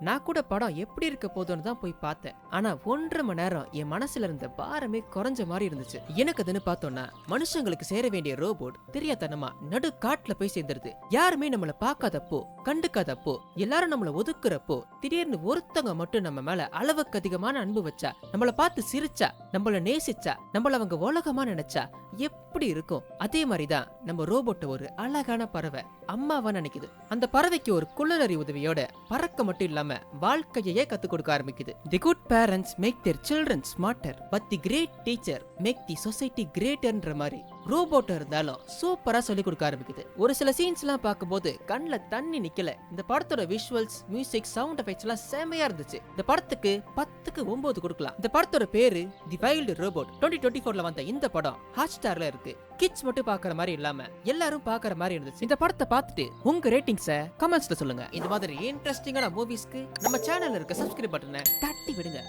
நான் கூட படம் எப்படி இருக்க போதும்னு தான் போய் பார்த்தேன். ஆனா 1.5 மணி நேரம் என் மனசுல இருந்த பாரமே குறைஞ்ச மாதிரி இருந்துச்சு. எனக்கு அதுன்னு பார்த்தோம்னா மனுஷங்களுக்கு சேர வேண்டிய ரோபோட் தெரியாதனமா நடு காட்டுல போய் சேர்ந்துருது. யாருமே நம்மள பார்க்காதப்போ, கண்டுக்காதப்போ, எல்லாரும் நம்மள ஒதுக்குறப்போ, திடீர்னு ஒருத்தங்க மட்டும் நம்ம மேல அளவுக்கு அதிகமான அன்பு வச்சா, நம்மள பார்த்து சிரிச்சா, நம்மள நேசிச்சா, நம்மள அவங்க உலகமா நினைச்சா எப்படி இருக்கும்? அதே மாதிரிதான் நம்ம ரோபோட் ஒரு அழகான பறவை அம்மாவா நினைக்குது. அந்த பறவைக்கு ஒரு குள்ளநரி உதவியோட பறக்க மட்டும் இல்லாம வாழ்க்கையே கத்து கொடுக்க ஆரம்பிக்குது. The good parents make their children smarter, but the great teacher make the society கிரேட்டர்ன்ற மாதிரி ரோபோட் இருந்தாலும் சூப்பரா சொல்லி கொடுக்க ஆரம்பிக்குது. ஒரு சில சீன்ஸ் எல்லாம் பார்க்கும்போது கண்ணுல தண்ணி நிக்கல. இந்த படத்தோட விஷுவல்ஸ், மியூசிக், சவுண்ட் எஃபெக்ட்ஸ் எல்லாம் செமையா இருந்துச்சு. இந்த படத்துக்கு 10க்கு 9 கொடுக்கலாம். இந்த படத்தோட பேரு தி வைல்ட் ரோபோட். 2024ல வந்த இந்த படம் ஹாட்ஸ்டார்ல இருக்கு. கிட்ஸ் மட்டும் பாக்குற மாதிரி இல்லாம எல்லாரும் பாக்குற மாதிரி இருந்துச்சு. இந்த படத்தை பார்த்துட்டு உங்க ரேட்டிங்ஸை கமெண்ட்ஸ்ல சொல்லுங்க. இந்த மாதிரி இன்ட்ரெஸ்டிங்கான மூவிஸ்க்கு நம்ம சேனல்ல இருக்க சப்ஸ்கிரைப் பட்டனை தட்டி விடுங்க.